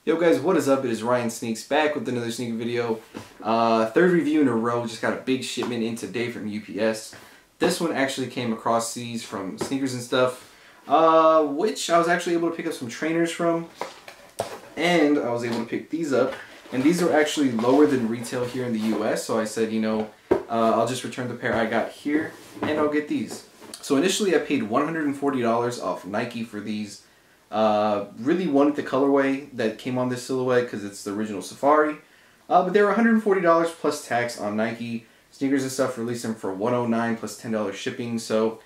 Yo guys, what is up? It is Ryan Sneaks back with another sneaker video. Third review in a row. Just got a big shipment in today from UPS. This one actually came across these from Sneakers and Stuff, which I was actually able to pick up some trainers from. And I was able to pick these up. And these are actually lower than retail here in the US. So I said, you know, I'll just return the pair I got here and I'll get these. So initially I paid $140 off Nike for these. Really wanted the colorway that came on this silhouette because it's the original Safari. But they were $140 plus tax on Nike. Sneakers and Stuff released them for $109 plus $10 shipping. So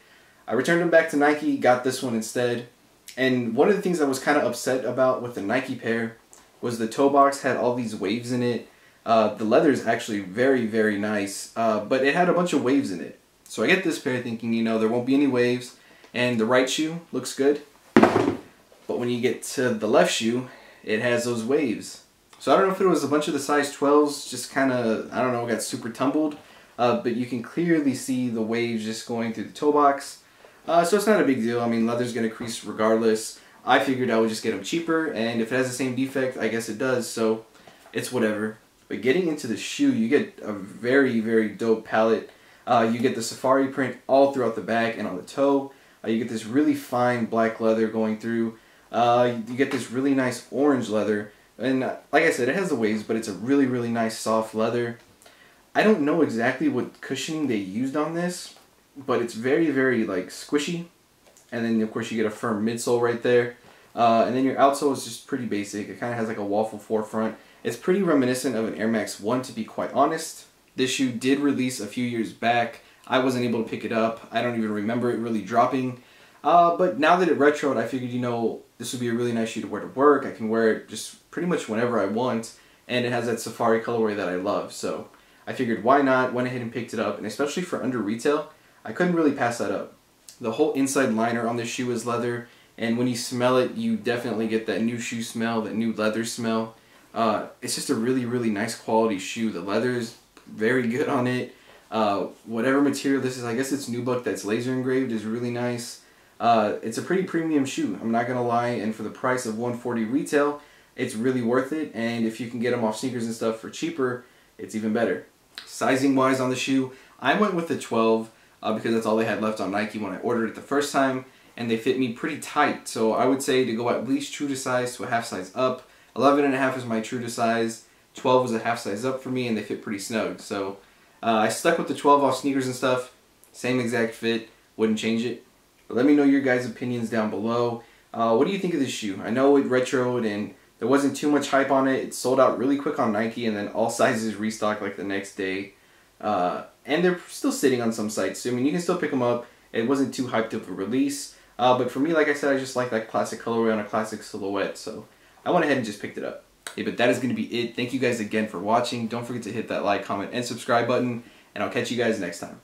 I returned them back to Nike, got this one instead. And one of the things I was kind of upset about with the Nike pair was the toe box had all these waves in it. The leather is actually very, very nice, but it had a bunch of waves in it. So I get this pair thinking, you know, there won't be any waves, and the right shoe looks good. But when you get to the left shoe, it has those waves. So I don't know if it was a bunch of the size 12s just kind of, I don't know, got super tumbled. But you can clearly see the waves just going through the toe box. So it's not a big deal. I mean, leather's going to crease regardless. I figured I would just get them cheaper, and if it has the same defect, I guess it does, so it's whatever. But getting into the shoe, you get a very, very dope palette. You get the Safari print all throughout the back and on the toe. You get this really fine black leather going through. You get this really nice orange leather. And like I said, it has the waves, but it's a really, really nice soft leather. I don't know exactly what cushioning they used on this, but it's very, very like squishy. And then of course you get a firm midsole right there. And then your outsole is just pretty basic. It kind of has like a waffle forefront. It's pretty reminiscent of an Air Max 1, to be quite honest. This shoe did release a few years back. I wasn't able to pick it up. I don't even remember it really dropping. But now that it retroed, I figured, you know, this would be a really nice shoe to wear to work. I can wear it just pretty much whenever I want. And it has that Safari colorway that I love. So I figured, why not? Went ahead and picked it up. And especially for under retail, I couldn't really pass that up. The whole inside liner on this shoe is leather. And when you smell it, you definitely get that new shoe smell, that new leather smell. It's just a really, really nice quality shoe. The leather is very good on it. Whatever material this is, I guess it's nubuck that's laser engraved, is really nice. It's a pretty premium shoe, I'm not going to lie. And for the price of $140 retail, it's really worth it. And if you can get them off Sneakers and Stuff for cheaper, it's even better. Sizing wise on the shoe, I went with the 12 because that's all they had left on Nike when I ordered it the first time. And they fit me pretty tight, so I would say to go at least true to size to a half size up. 11.5 is my true to size, 12 was a half size up for me, and they fit pretty snug. So I stuck with the 12 off Sneakers and Stuff, same exact fit, wouldn't change it. But let me know your guys' opinions down below. What do you think of this shoe? I know it retroed and there wasn't too much hype on it. It sold out really quick on Nike, and then all sizes restocked like the next day. And they're still sitting on some sites, so I mean, you can still pick them up. It wasn't too hyped of a release. But for me, like I said, I just like that classic colorway on a classic silhouette, so I went ahead and just picked it up. Hey, but that is going to be it. Thank you guys again for watching. Don't forget to hit that like, comment, and subscribe button, and I'll catch you guys next time.